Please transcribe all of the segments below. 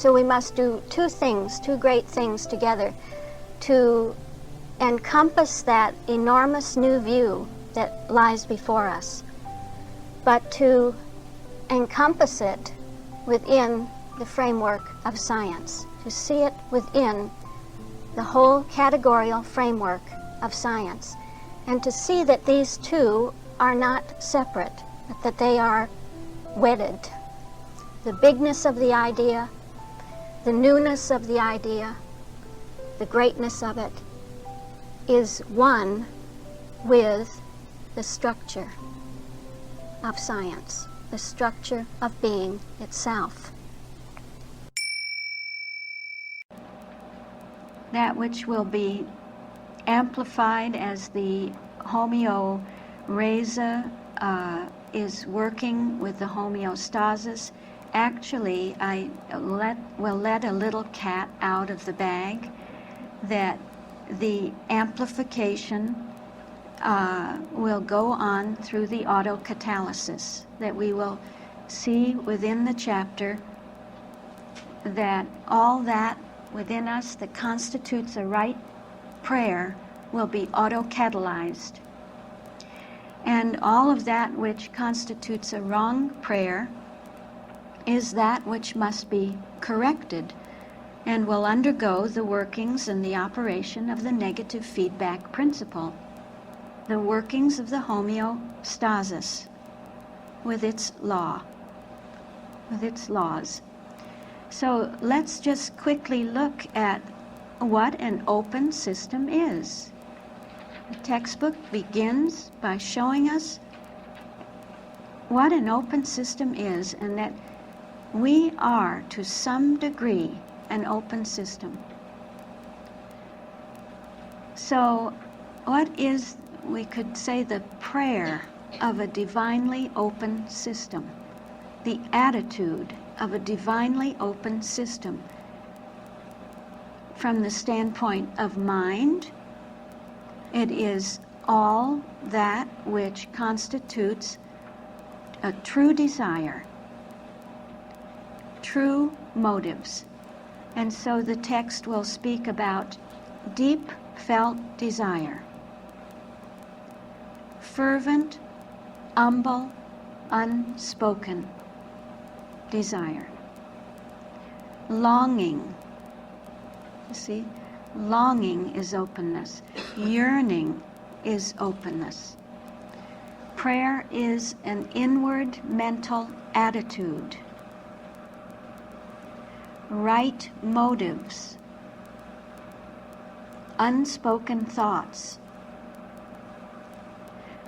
So we must do two things, two great things together to encompass that enormous new view that lies before us, but to encompass it within the framework of science, to see it within the whole categorical framework of science, and to see that these two are not separate, but that they are wedded. The bigness of the idea, the newness of the idea, the greatness of it is one with the structure of science, the structure of being itself. That which will be amplified as the homeorrhea is working with the homeostasis. Actually, I will let a little cat out of the bag, that the amplification will go on through the autocatalysis, that we will see within the chapter that all that within us that constitutes a right prayer will be autocatalyzed. And all of that which constitutes a wrong prayer is that which must be corrected and will undergo the workings and the operation of the negative feedback principle, the workings of the homeostasis with its law, with its laws. So let's just quickly look at what an open system is. The textbook begins by showing us what an open system is, and that we are, to some degree, an open system. So what is, we could say, the prayer of a divinely open system, the attitude of a divinely open system from the standpoint of mind? It is all that which constitutes a true desire, true motives. And so the text will speak about deep felt desire, fervent, humble, unspoken desire, longing. You see, longing is openness, yearning is openness. Prayer is an inward mental attitude, right motives, unspoken thoughts.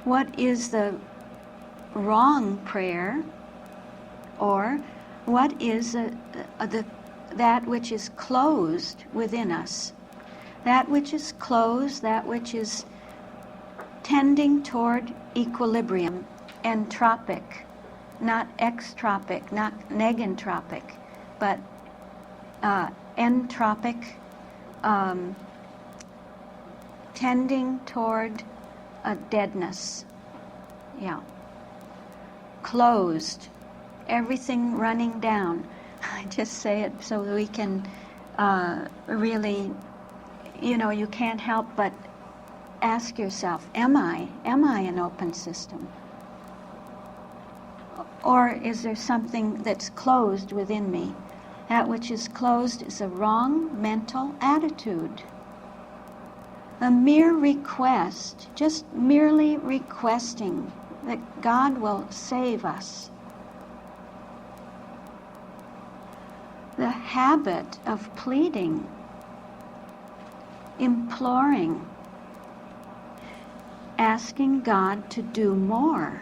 What is the wrong prayer, or what is that which is closed within us? That which is closed, that which is tending toward equilibrium, entropic, not extropic, not negentropic, but entropic, tending toward a deadness. Yeah. Closed, everything running down. I just say it so that we can really, you can't help but ask yourself, am I an open system? Or is there something that's closed within me? That which is closed is a wrong mental attitude. A mere request, just merely requesting that God will save us. The habit of pleading, imploring, asking God to do more.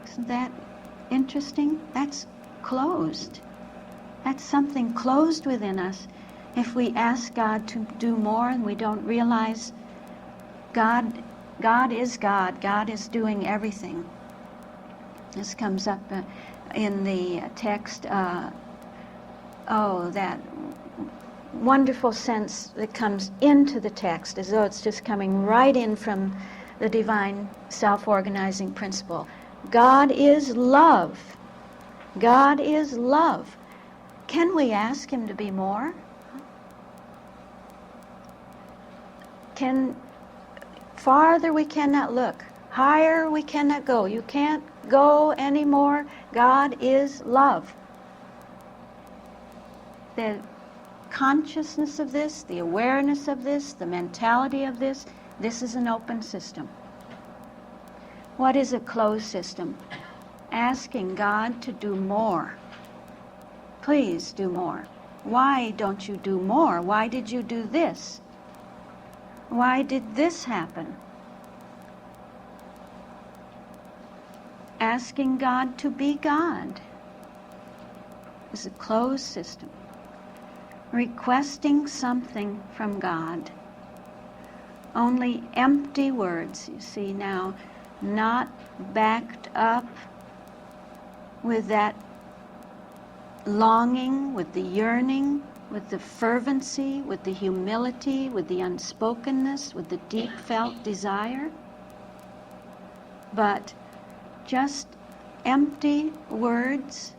Isn't that interesting? That's closed. That's something closed within us. If we ask God to do more and we don't realize God is God. God is doing everything. This comes up in the text. That wonderful sense that comes into the text, as though it's just coming right in from the divine self-organizing principle. God is love. God is love. can we ask him to be more? Farther we cannot look. Higher we cannot go. You can't go anymore. God is love. The consciousness of this, the awareness of this, the mentality of this is an open system. What is a closed system? Asking God to do more. Please do more. Why don't you do more? Why did you do this? Why did this happen? Asking God to be God is a closed system. Requesting something from God. Only empty words, you see now, not backed up with that longing, with the yearning, with the fervency, with the humility, with the unspokenness, with the deep felt desire, but just empty words,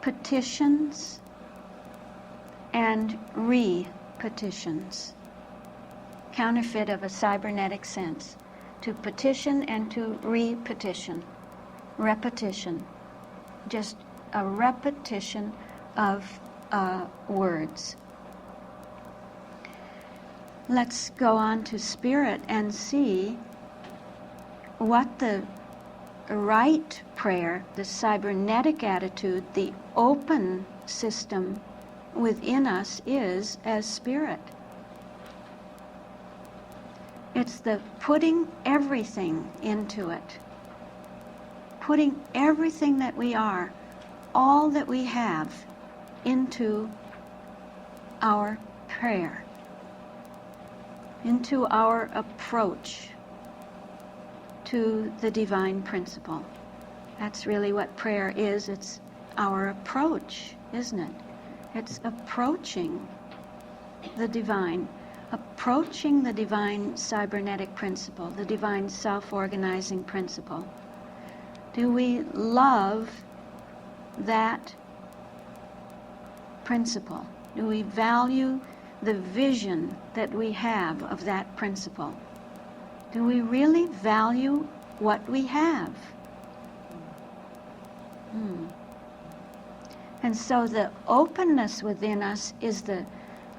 petitions, and re-petitions. Counterfeit of a cybernetic sense. To petition and to re-petition. Repetition. Just a repetition of words. Let's go on to spirit and see what the right prayer, the cybernetic attitude, the open system within us is as spirit. It's the putting everything into it. Putting everything that we are, all that we have, into our prayer, into our approach to the divine principle. That's really what prayer is. It's our approach, isn't it? It's approaching the divine, approaching the divine cybernetic principle, the divine self-organizing principle. Do we love that principle? Do we value the vision that we have of that principle? Do we really value what we have? And so the openness within us is the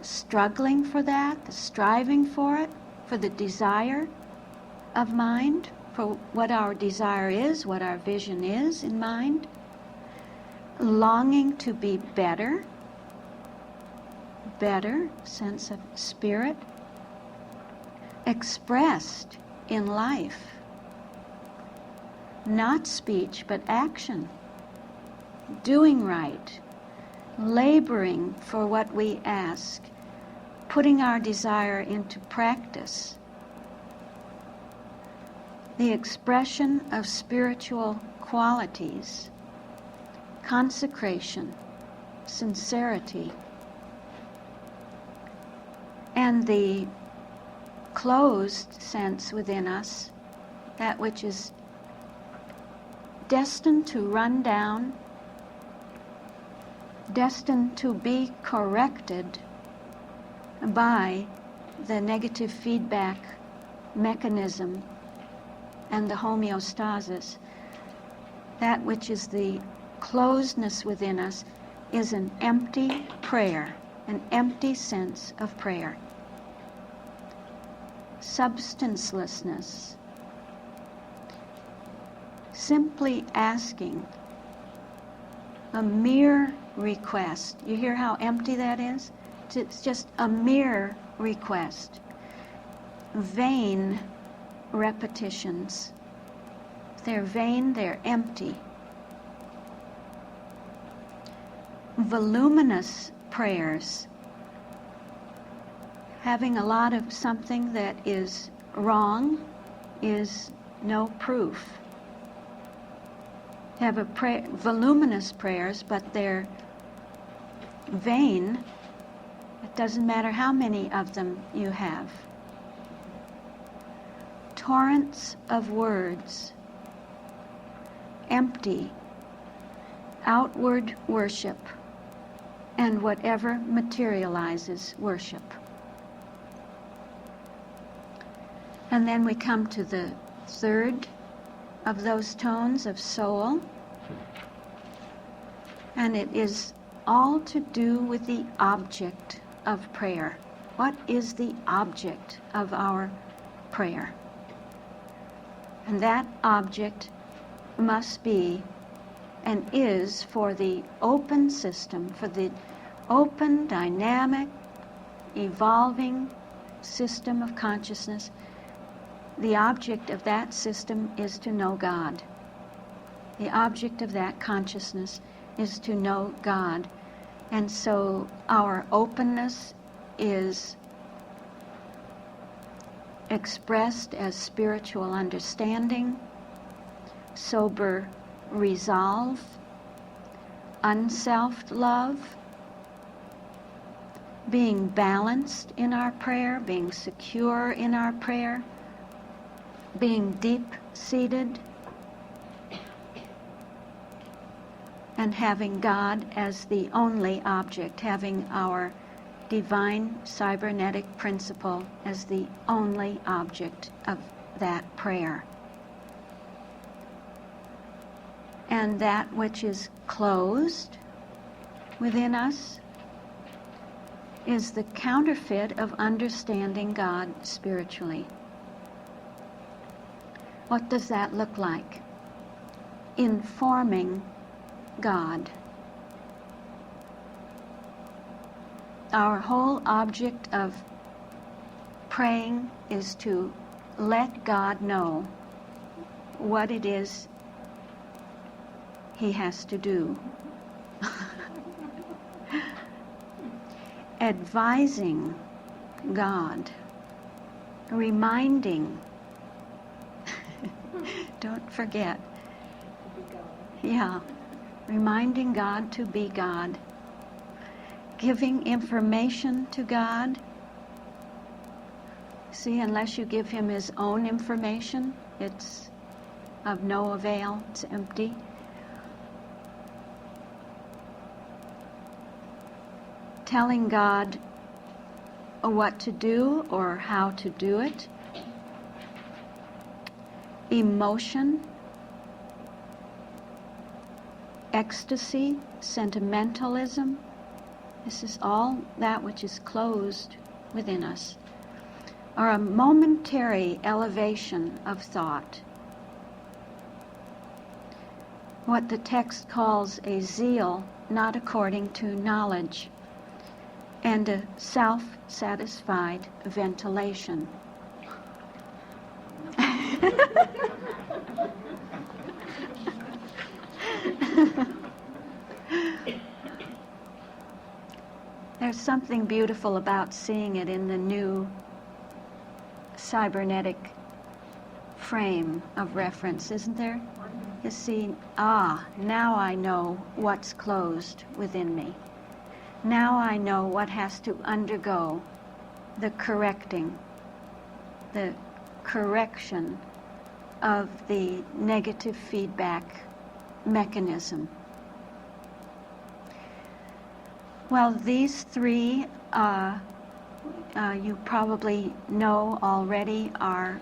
struggling for that, the striving for it, for the desire of mind, for what our desire is, what our vision is in mind, longing to be better, sense of spirit, expressed in life, not speech but action, doing right, laboring for what we ask, putting our desire into practice, the expression of spiritual qualities, consecration, sincerity, and the closed sense within us, that which is destined to run down, destined to be corrected by the negative feedback mechanism and the homeostasis. That which is the closedness within us is an empty prayer, an empty sense of prayer. Substancelessness. Simply asking, a mere request. You hear how empty that is? It's just a mere request. Vain repetitions. If they're vain, they're empty. Voluminous prayers. Having a lot of something that is wrong is no proof. Have voluminous prayers, but they're vain. It doesn't matter how many of them you have. Torrents of words, empty, outward worship and whatever materializes worship. And then we come to the third of those tones of soul, and it is all to do with the object of prayer. What is the object of our prayer? And that object must be and is for the open system, for the open, dynamic, evolving system of consciousness. The object of that system is to know God. The object of that consciousness is to know God. And so our openness is expressed as spiritual understanding, sober resolve, unselfed love, being balanced in our prayer, being secure in our prayer, being deep-seated, and having God as the only object, having our divine cybernetic principle as the only object of that prayer. And that which is closed within us is the counterfeit of understanding God spiritually. What does that look like? Informing God. Our whole object of praying is to let God know what it is He has to do. Advising God, reminding, don't forget, reminding God to be God, giving information to God. See, unless you give Him His own information, it's of no avail, it's empty. Telling God what to do or how to do it. Emotion, ecstasy, sentimentalism. This is all that which is closed within us. Or a momentary elevation of thought. What the text calls a zeal not according to knowledge, and a self-satisfied ventilation. There's something beautiful about seeing it in the new cybernetic frame of reference, isn't there? You see, now I know what's closed within me. Now I know what has to undergo the correction of the negative feedback mechanism. Well, these three, you probably know already, are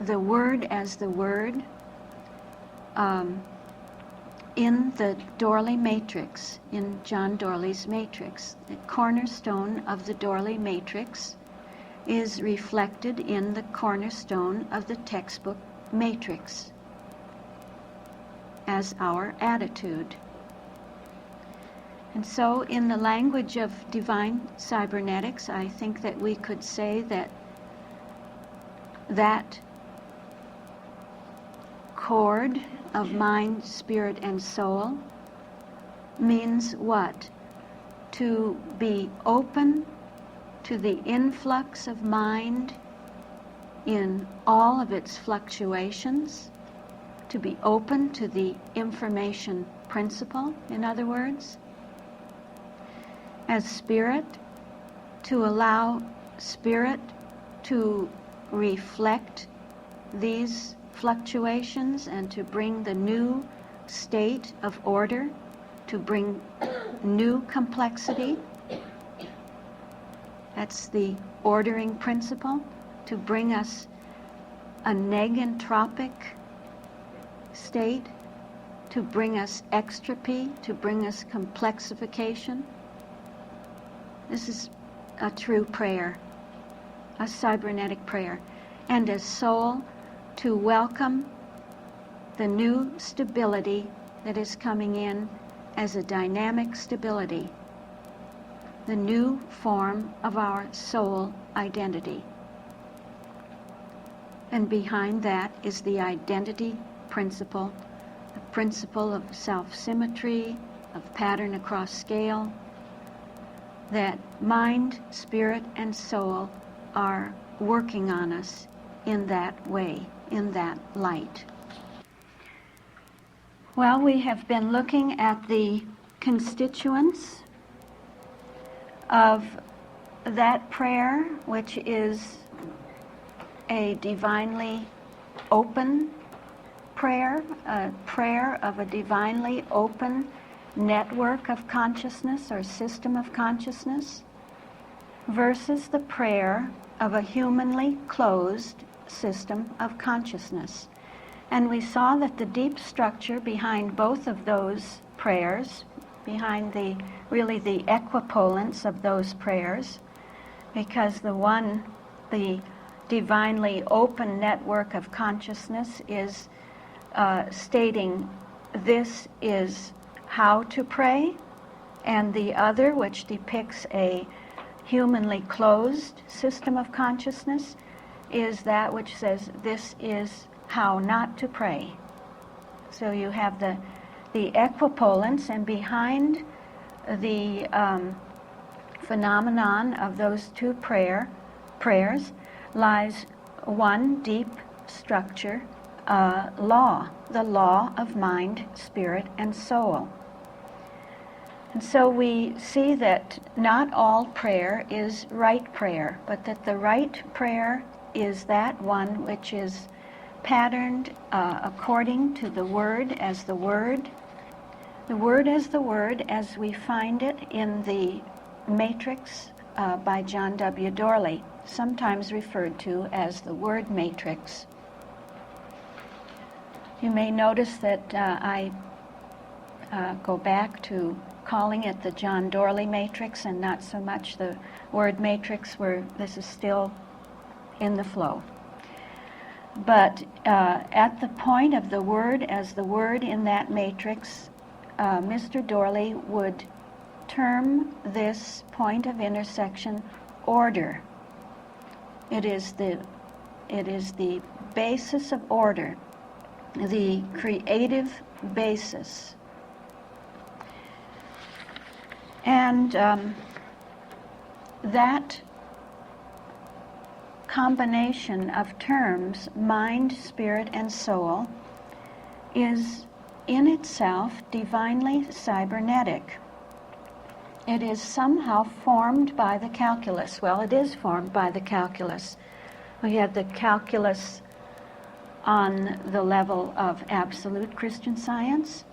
the Word as the Word. In the Dorley matrix, in John Dorley's matrix, the cornerstone of the Dorley matrix is reflected in the cornerstone of the textbook matrix as our attitude. And so in the language of divine cybernetics, I think that we could say that that chord of mind, spirit, and soul means what? To be open to the influx of mind in all of its fluctuations, to be open to the information principle, in other words, as spirit, to allow spirit to reflect these fluctuations and to bring the new state of order to bring new complexity. That's the ordering principle, to bring us a negentropic state, to bring us extropy, to bring us complexification. This is a true prayer, a cybernetic prayer. And as soul, to welcome the new stability that is coming in as a dynamic stability, the new form of our soul identity. And behind that is the identity principle, the principle of self-symmetry, of pattern across scale, that mind, spirit, and soul are working on us in that way, in that light. Well, we have been looking at the constituents of that prayer, which is a divinely open prayer, a prayer of a divinely open network of consciousness or system of consciousness, versus the prayer of a humanly closed system of consciousness. And we saw that the deep structure behind both of those prayers, behind the equivalence of those prayers, because the one, the divinely open network of consciousness, is stating this is how to pray, and the other, which depicts a humanly closed system of consciousness, is that which says this is how not to pray. So you have the equivalence, and behind the phenomenon of those two prayers lies one deep structure, law, the law of mind, spirit, and soul. And so we see that not all prayer is right prayer, but that the right prayer is that one which is patterned according to the Word as the Word as we find it in the Matrix by John W. Dorley, sometimes referred to as the Word Matrix. You may notice that I go back to calling it the John Dorley Matrix and not so much the Word Matrix, where this is still in the flow. But at the point of the Word as the Word in that matrix, Mr. Dorley would term this point of intersection order. It is the basis of order, the creative basis. And that combination of terms, mind, spirit, and soul, is in itself divinely cybernetic. It is somehow formed by the calculus. Well, it is formed by the calculus. We have the calculus on the level of absolute Christian Science,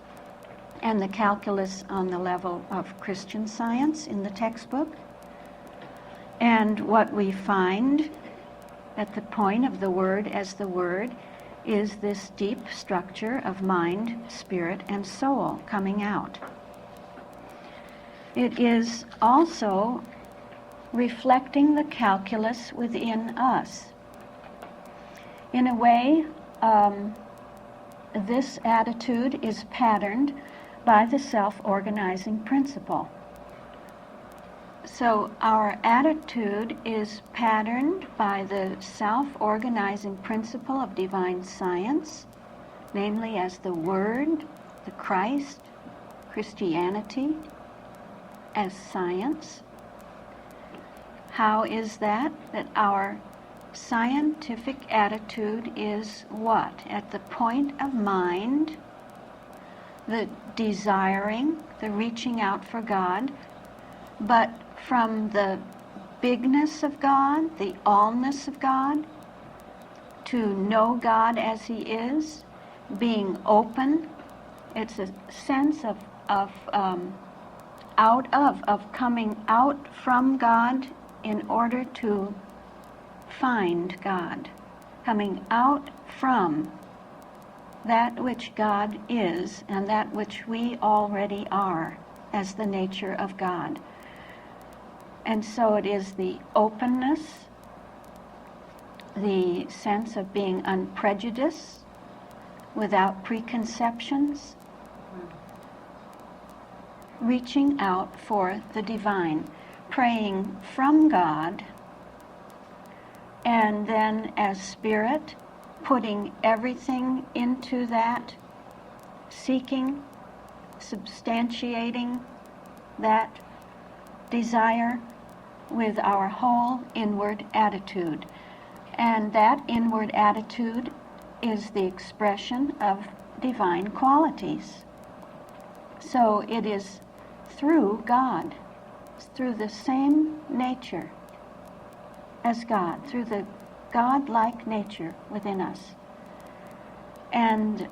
and the calculus on the level of Christian Science in the textbook. And what we find at the point of the Word as the Word is this deep structure of mind, spirit, and soul coming out. It is also reflecting the calculus within us. In a way, this attitude is patterned by the self-organizing principle. So our attitude is patterned by the self-organizing principle of divine science, namely as the Word, the Christ, Christianity, as science. How is that? That our scientific attitude is what? At the point of mind, the desiring, the reaching out for God, but from the bigness of God, the allness of God, to know God as He is, being open. It's a sense of of coming out from God in order to find God, coming out from that which God is and that which we already are as the nature of God. And so it is the openness, the sense of being unprejudiced, without preconceptions, reaching out for the divine, praying from God, and then as spirit, putting everything into that, seeking, substantiating that desire with our whole inward attitude. And that inward attitude is the expression of divine qualities. So it is through God, through the same nature as God, through the God-like nature within us. And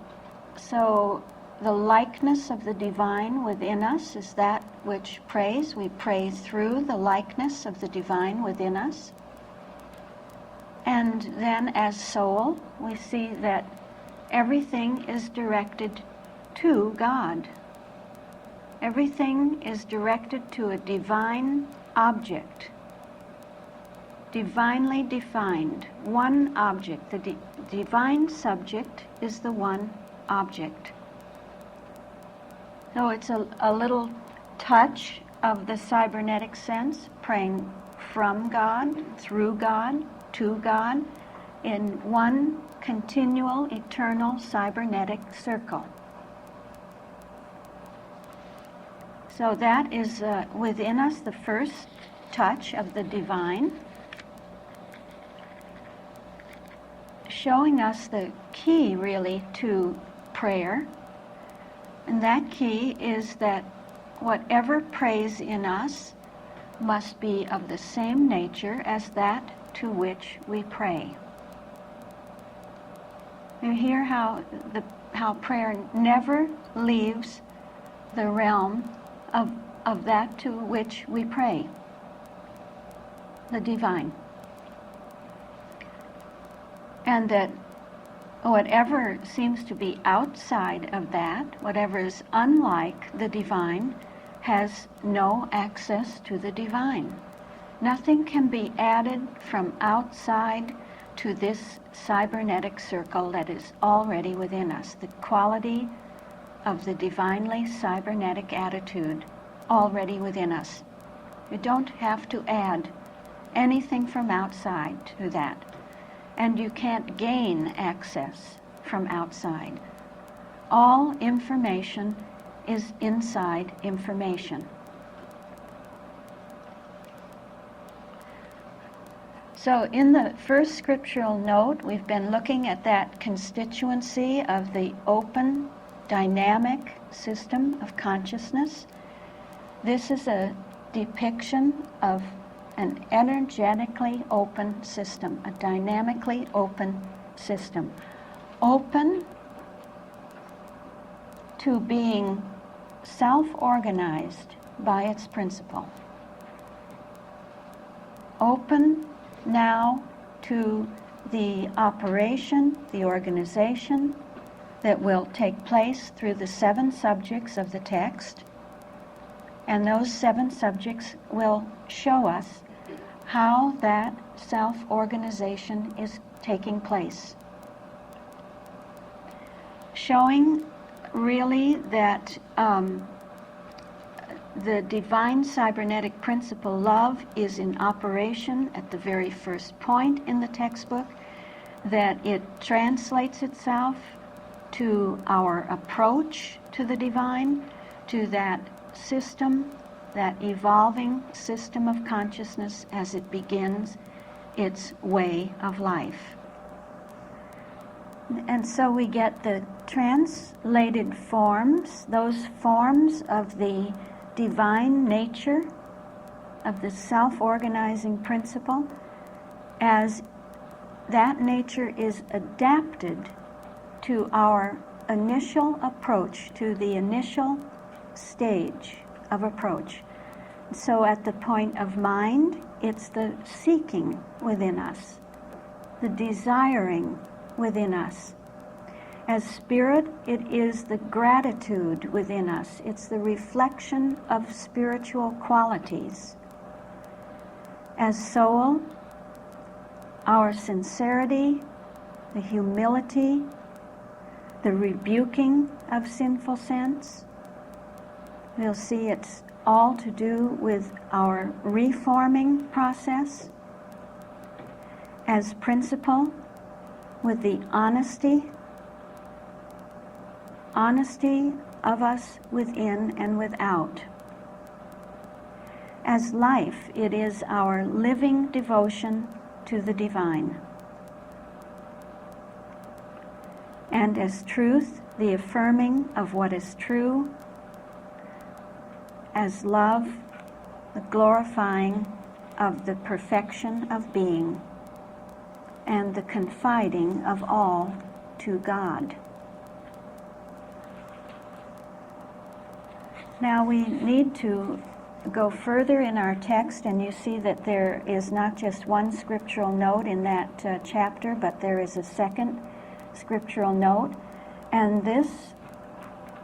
so the likeness of the divine within us is that which prays. We pray through the likeness of the divine within us. And then as soul, we see that everything is directed to God. Everything is directed to a divine object, divinely defined, one object. The divine subject is the one object. So it's a little touch of the cybernetic sense, praying from God, through God, to God, in one continual, eternal cybernetic circle. So that is within us the first touch of the divine, showing us the key really to prayer. And that key is that whatever prays in us must be of the same nature as that to which we pray. You hear how prayer never leaves the realm of that to which we pray, the divine. And that whatever seems to be outside of that, whatever is unlike the divine, has no access to the divine. Nothing can be added from outside to this cybernetic circle that is already within us. The quality of the divinely cybernetic attitude already within us. You don't have to add anything from outside to that. And you can't gain access from outside. All information is inside information. So in the first scriptural note, we've been looking at that constituency of the open, dynamic system of consciousness. This is a depiction of an energetically open system, a dynamically open system. Open to being self-organized by its principle. Open now to the operation, the organization that will take place through the 7 subjects of the text. And those 7 subjects will show us how that self-organization is taking place. Showing really that the divine cybernetic principle, love, is in operation at the very first point in the textbook, that it translates itself to our approach to the divine, to that system, that evolving system of consciousness as it begins its way of life. And so we get the translated forms, those forms of the divine nature, of the self-organizing principle, as that nature is adapted to our initial approach, to the initial stage of approach. So at the point of mind, it's the seeking within us, the desiring within us. As spirit, it is the gratitude within us. It's the reflection of spiritual qualities. As soul, our sincerity, the humility, the rebuking of sinful sense. We'll see it's all to do with our reforming process. As principle, with the honesty of us within and without. As life, it is our living devotion to the divine. And as truth, the affirming of what is true. As love, the glorifying of the perfection of being, and the confiding of all to God. Now we need to go further in our text, and you see that there is not just one scriptural note in that chapter, but there is a second scriptural note, and this,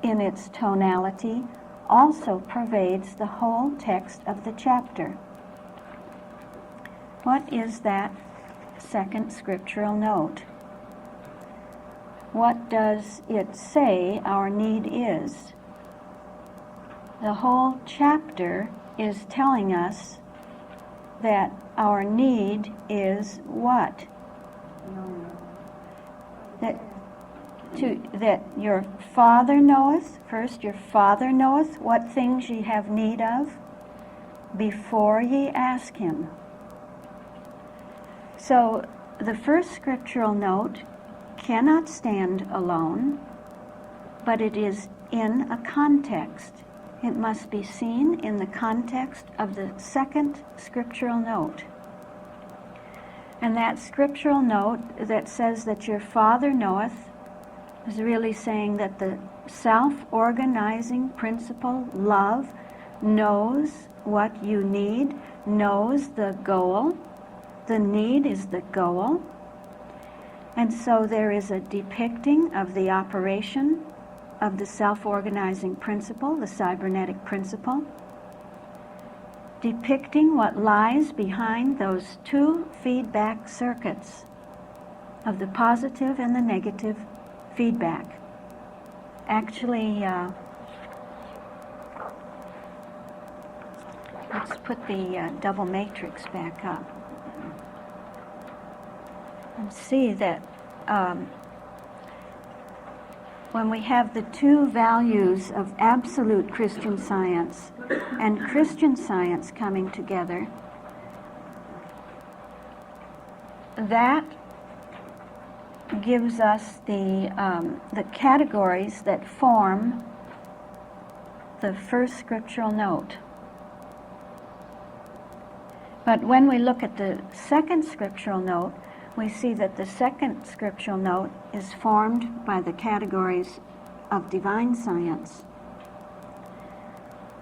in its tonality, also pervades the whole text of the chapter. What is that second scriptural note? What does it say our need is? The whole chapter is telling us that our need is what? That your Father knoweth, first your Father knoweth what things ye have need of before ye ask him. So the first scriptural note cannot stand alone, but it is in a context. It must be seen in the context of the second scriptural note. And that scriptural note that says that your Father knoweth is really saying that the self-organizing principle, love, knows what you need, knows the goal. The need is the goal. And so there is a depicting of the operation of the self-organizing principle, the cybernetic principle, depicting what lies behind those two feedback circuits of the positive and the negative feedback. Actually, let's put the double matrix back up and see that when we have the two values of absolute Christian Science and Christian Science coming together, that gives us the categories that form the first scriptural note. But when we look at the second scriptural note, we see that the second scriptural note is formed by the categories of divine science,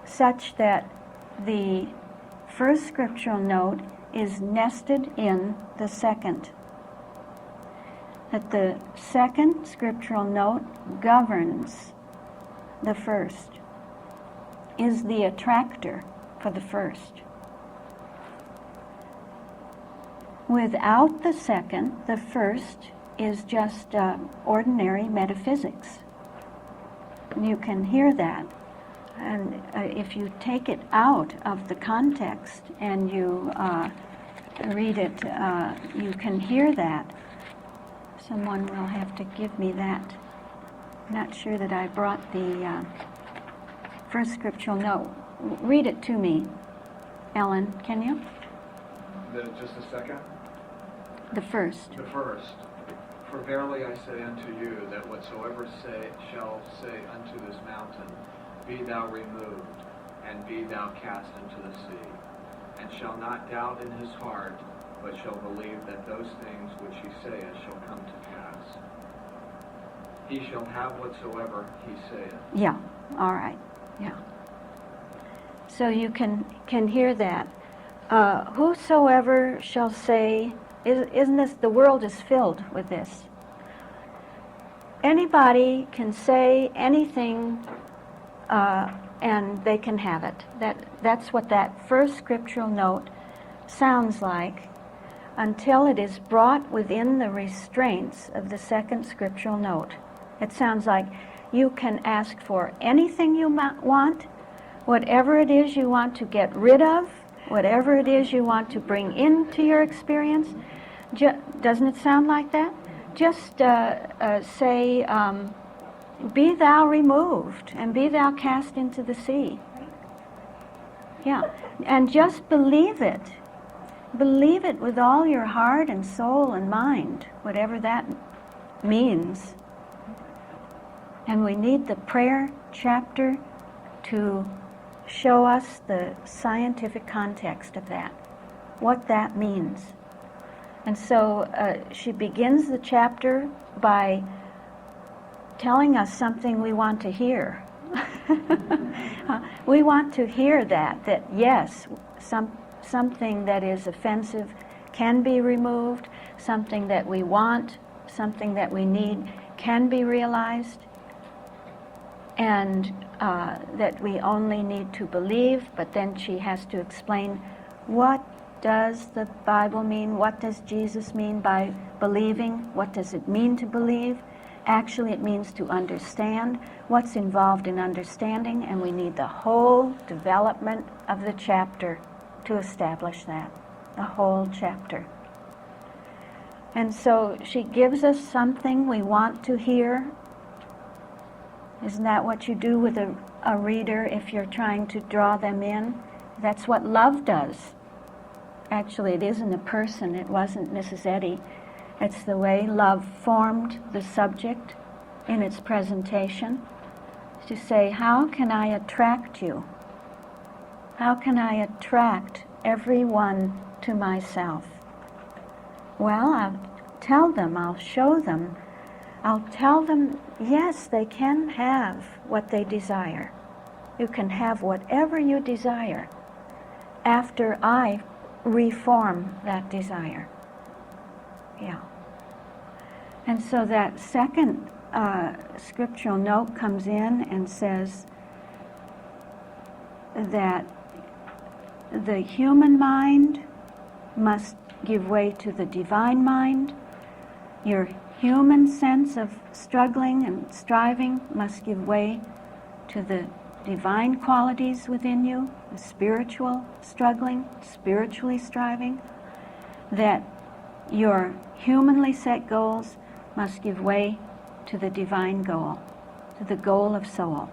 such that the first scriptural note is nested in the second. That the second scriptural note governs the first, is the attractor for the first. Without the second, the first is just ordinary metaphysics. You can hear that. And if you take it out of the context and you read it, you can hear that. Someone will have to give me that. I'm not sure that I brought the first scriptural note. Read it to me, Ellen, can you? Just a second. The first. The first. For verily I say unto you, that whatsoever shall say unto this mountain, be thou removed, and be thou cast into the sea, and shall not doubt in his heart, but shall believe that those things which he saith shall come to pass. He shall have whatsoever he saith. Yeah, all right. Yeah. So you can hear that. Whosoever shall say, isn't this, the world is filled with this. Anybody can say anything and they can have it. That's what that first scriptural note sounds like until it is brought within the restraints of the second scriptural note. It sounds like you can ask for anything you want, whatever it is you want to get rid of, whatever it is you want to bring into your experience. Doesn't it sound like that? Just say, be thou removed, and be thou cast into the sea. Yeah, and just believe it. Believe it with all your heart and soul and mind, whatever that means. And we need the prayer chapter to show us the scientific context of that, what that means. And so she begins the chapter by telling us something we want to hear. We want to hear that yes, something that is offensive can be removed, something that we want, something that we need can be realized, and that we only need to believe. But then she has to explain, what does the Bible mean? What does Jesus mean by believing? What does it mean to believe? Actually, it means to understand. What's involved in understanding? And we need the whole development of the chapter to establish that, the whole chapter. And so she gives us something we want to hear. Isn't that what you do with a reader if you're trying to draw them in? That's what love does. Actually, it isn't a person. It wasn't Mrs. Eddy. It's the way love formed the subject in its presentation. To say, how can I attract you? How can I attract everyone to myself? Well, I'll tell them, I'll show them, I'll tell them, yes, they can have what they desire. You can have whatever you desire after I reform that desire. Yeah. And so that second scriptural note comes in and says that the human mind must give way to the divine mind. Your human sense of struggling and striving must give way to the divine qualities within you, the spiritual struggling, spiritually striving. That your humanly set goals must give way to the divine goal, to the goal of soul.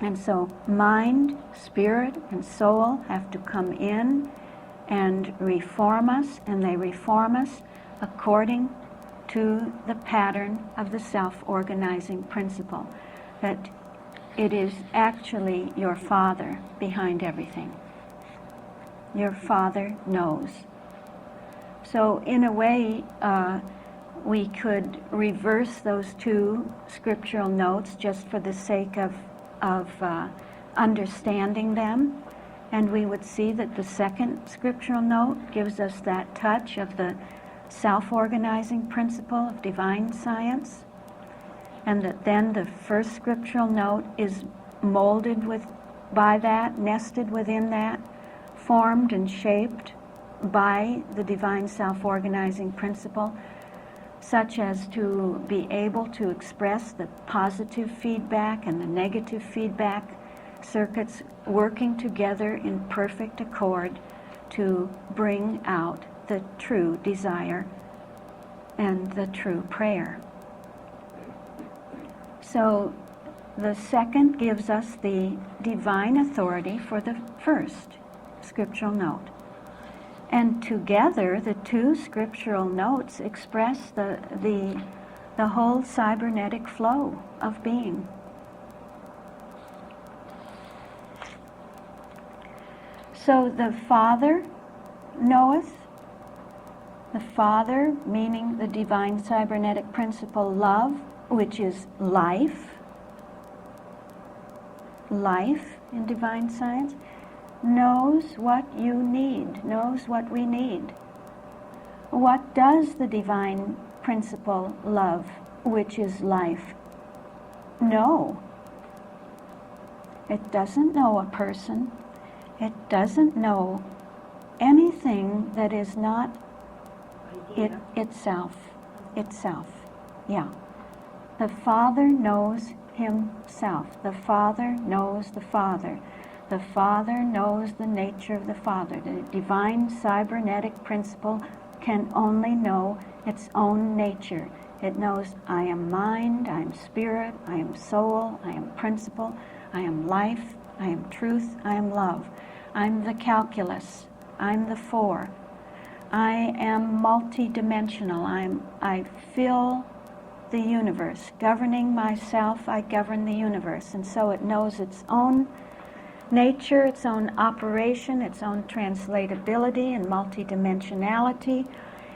And so mind, spirit, and soul have to come in and reform us, and they reform us according to the pattern of the self-organizing principle, that it is actually your Father behind everything. Your Father knows. So in a way, we could reverse those two scriptural notes just for the sake of understanding them, and we would see that the second scriptural note gives us that touch of the self-organizing principle of divine science, and that then the first scriptural note is molded by that, nested within that, formed and shaped by the divine self-organizing principle, such as to be able to express the positive feedback and the negative feedback circuits working together in perfect accord to bring out the true desire and the true prayer. So the second gives us the divine authority for the first scriptural note. And together, the two scriptural notes express the whole cybernetic flow of being. So the Father knoweth, the Father meaning the divine cybernetic principle love, which is life. life in divine science, knows what you need, knows what we need. What does the divine principle love, which is life, know? It doesn't know a person. It doesn't know anything that is not itself. Yeah. The Father knows himself. The Father knows the Father. The Father knows the nature of the Father. The divine cybernetic principle can only know its own nature. It knows, I am mind, I am spirit, I am soul, I am principle, I am life, I am truth, I am love. I'm the calculus, I'm the four. I am multidimensional. I fill the universe. Governing myself, I govern the universe. And so it knows its own nature, its own operation, its own translatability and multidimensionality,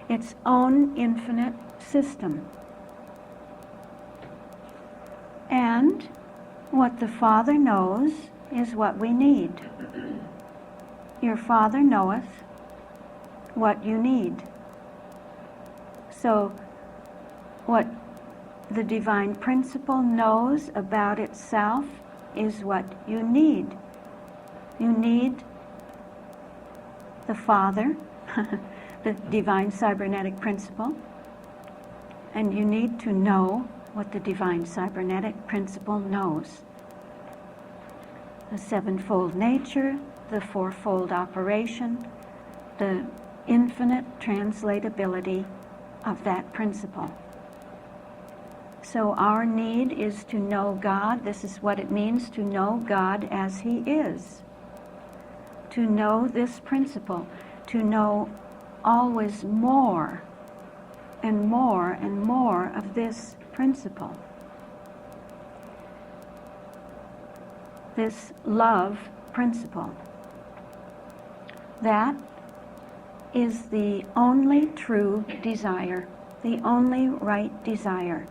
its own infinite system. And what the Father knows is what we need. Your Father knoweth what you need. So what the divine principle knows about itself is what you need. You need the Father, the divine cybernetic principle, and you need to know what the divine cybernetic principle knows. The sevenfold nature, the fourfold operation, the infinite translatability of that principle. So our need is to know God. This is what it means to know God as He is. To know this principle, to know always more and more and more of this principle. This love principle. That is the only true desire, the only right desire.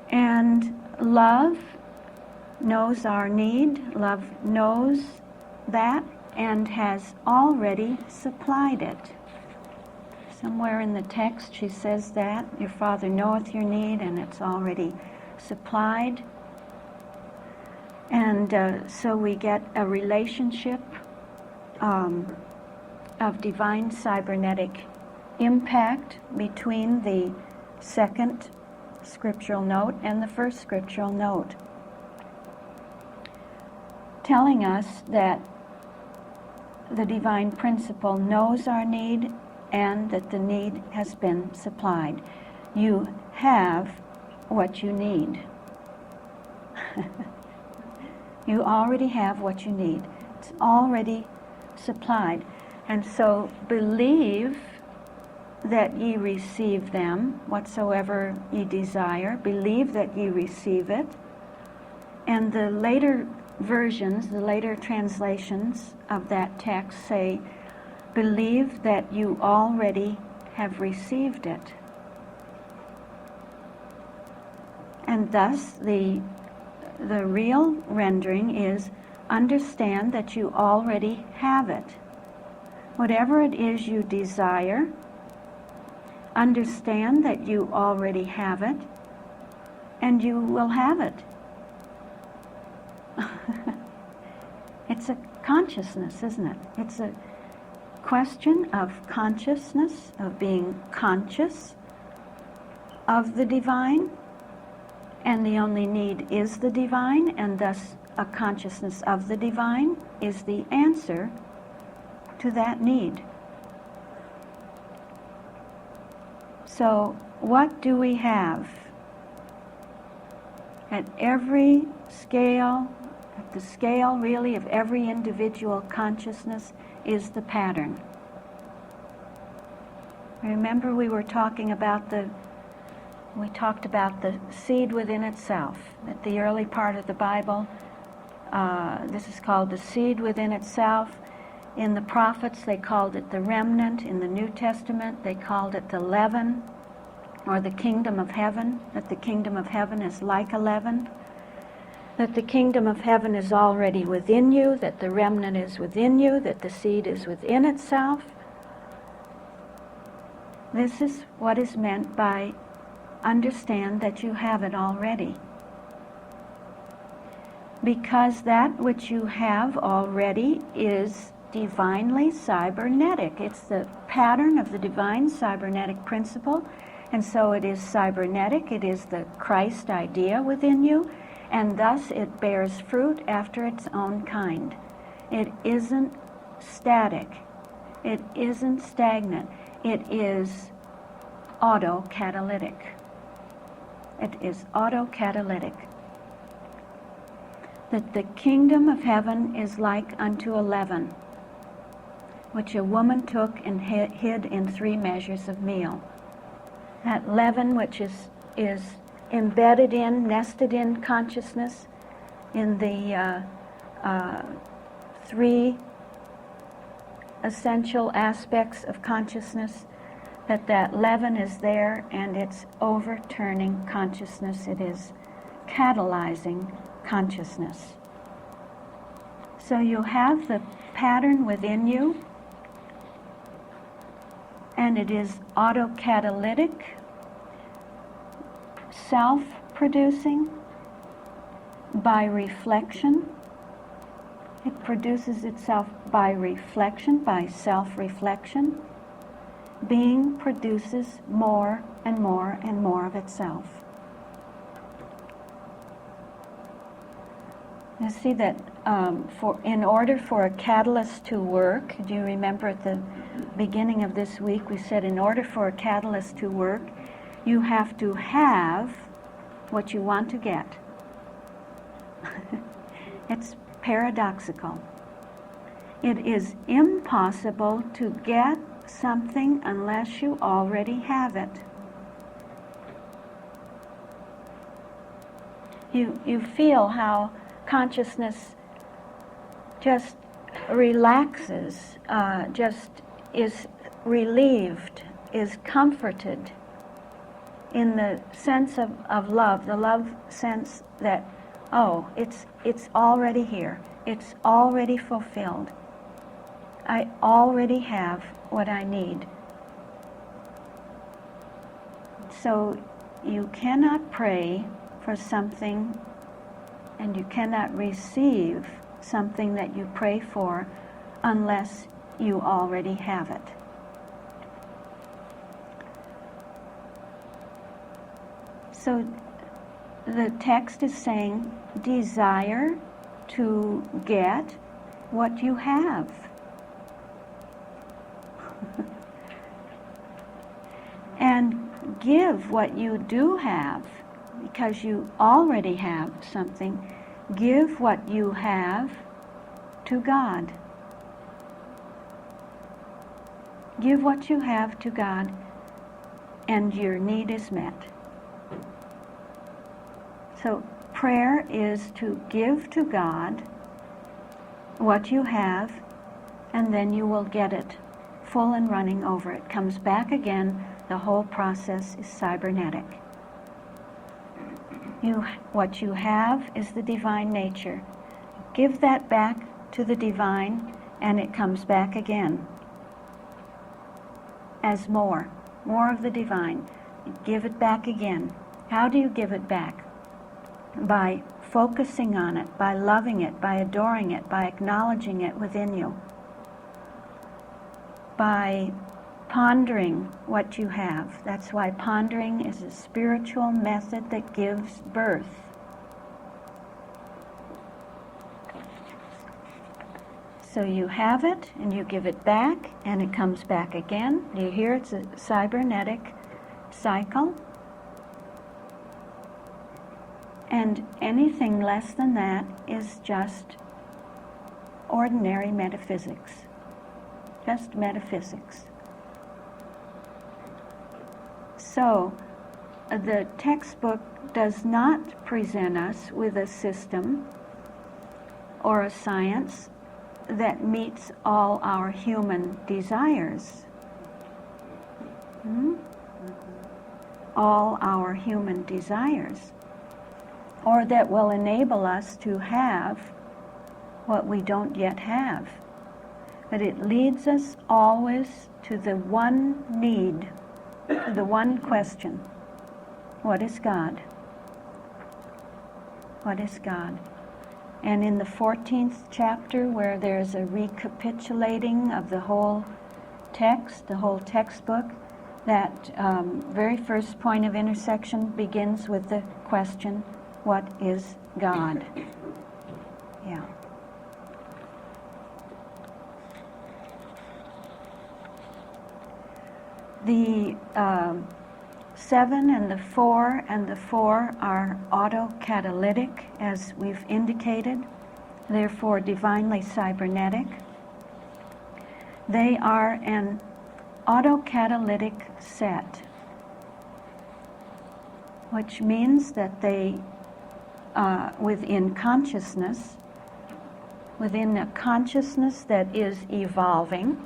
And love knows our need, love knows that, and has already supplied it. Somewhere in the text she says that, your Father knoweth your need, and it's already supplied. And so we get a relationship of divine cybernetic impact between the second scriptural note and the first scriptural note, telling us that the divine principle knows our need and that the need has been supplied. You have what you need. You already have what you need. It's already supplied. And so believe that ye receive them, whatsoever ye desire. Believe that ye receive it. And the later versions, the later translations of that text say, believe that you already have received it. And thus the real rendering is, understand that you already have it. Whatever it is you desire, understand that you already have it, and you will have it. It's a consciousness, isn't it? It's a question of consciousness, of being conscious of the divine, and the only need is the divine, and thus a consciousness of the divine is the answer to that need. So what do we have? At every scale, at the scale really of every individual consciousness, is the pattern. Remember we talked about the seed within itself. At the early part of the Bible, this is called the seed within itself. In the prophets, they called it the remnant. In the New Testament, they called it the leaven. or the kingdom of heaven, that the kingdom of heaven is like a leaven, that the kingdom of heaven is already within you, that the remnant is within you, that the seed is within itself. This is what is meant by understand that you have it already. Because that which you have already is divinely cybernetic. It's the pattern of the divine cybernetic principle, and so it is cybernetic. It is the Christ idea within you, and thus it bears fruit after its own kind. It isn't static. It isn't stagnant. It is autocatalytic. It is autocatalytic. That the kingdom of heaven is like unto a leaven, which a woman took and hid in 3 measures of meal. That leaven which is embedded in, nested in consciousness, in the 3 essential aspects of consciousness, that leaven is there and it's overturning consciousness. It is catalyzing consciousness. So you have the pattern within you, and it is autocatalytic, self-producing by reflection. It produces itself by reflection, by self-reflection. Being produces more and more and more of itself. You see that in order for a catalyst to work, do you remember at the beginning of this week we said in order for a catalyst to work, you have to have what you want to get. It's paradoxical. It is impossible to get something unless you already have it. You feel how consciousness just relaxes, just is relieved, is comforted in the sense of love, the love sense that, oh, it's already here, it's already fulfilled. I already have what I need. So you cannot pray for something and you cannot receive something that you pray for unless you already have it. So the text is saying, desire to get what you have. And give what you do have, because you already have something. Give what you have to God. Give what you have to God, and your need is met. So prayer is to give to God what you have, and then you will get it full and running over. It comes back again. The whole process is cybernetic. What you have is the divine nature. Give that back to the divine, and it comes back again as more of the divine. Give it back again. How do you give it back? By focusing on it, by loving it, by adoring it, by acknowledging it within you, by pondering what you have. That's why pondering is a spiritual method that gives birth. So you have it, and you give it back, and it comes back again. You hear it's a cybernetic cycle. And anything less than that is just ordinary metaphysics. Just metaphysics. So, the textbook does not present us with a system or a science that meets all our human desires. all our human desires, or that will enable us to have what we don't yet have. But it leads us always to the one need, to the one question: what is God? What is God? And in the 14th chapter, where there's a recapitulating of the whole text, the whole textbook, that very first point of intersection begins with the question, what is God? Yeah. The 7 and the 4 and the 4 are autocatalytic, as we've indicated, therefore divinely cybernetic. They are an autocatalytic set, which means that they, within consciousness, within a consciousness that is evolving,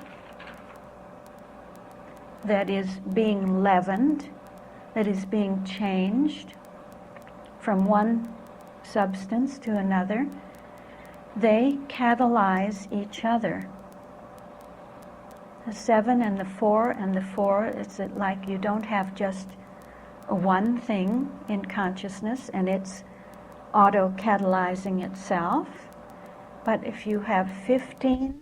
that is being leavened, that is being changed from one substance to another, they catalyze each other. The 7 and the 4 and the 4, it's like you don't have just one thing in consciousness and it's auto-catalyzing itself, but if you have 15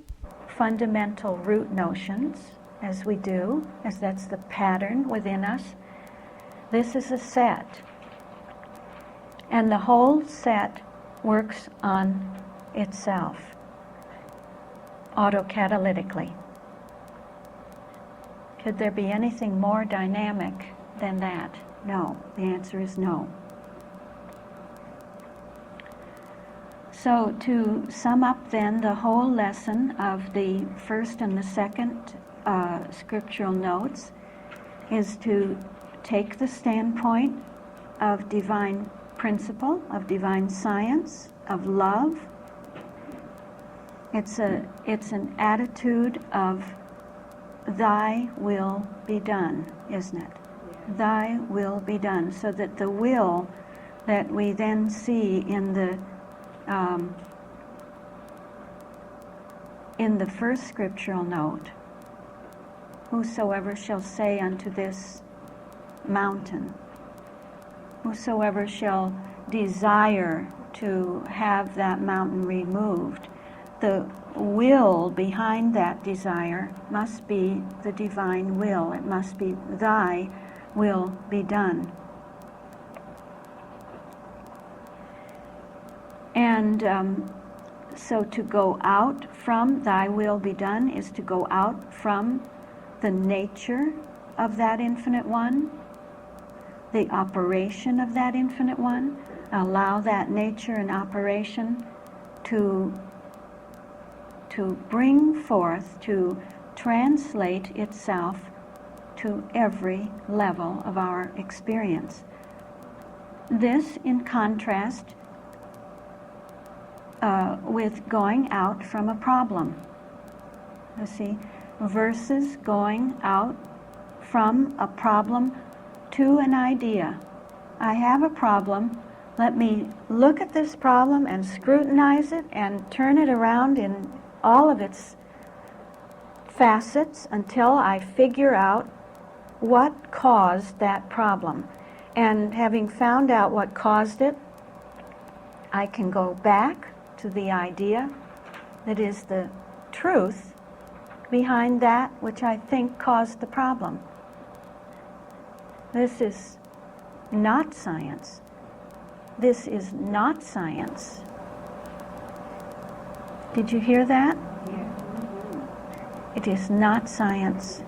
fundamental root notions, as we do, as that's the pattern within us, this is a set. And the whole set works on itself, autocatalytically. Could there be anything more dynamic than that? No. The answer is no. So to sum up then the whole lesson of the first and the second scriptural notes is to take the standpoint of divine principle, of divine science, of love. It's an attitude of thy will be done, isn't it? Yeah. Thy will be done, so that the will that we then see in the first scriptural note, whosoever shall say unto this mountain, whosoever shall desire to have that mountain removed, the will behind that desire must be the divine will. It must be thy will be done. And so to go out from thy will be done is to go out from the nature of that infinite one, the operation of that infinite one, allow that nature and operation to bring forth, to translate itself to every level of our experience. This in contrast with going out from a problem. You see, versus going out from a problem to an idea. I have a problem. Let me look at this problem and scrutinize it and turn it around in all of its facets until I figure out what caused that problem. And having found out what caused it, I can go back to the idea that is the truth behind that which I think caused the problem. This is not science. This is not science. Did you hear that? It is not science.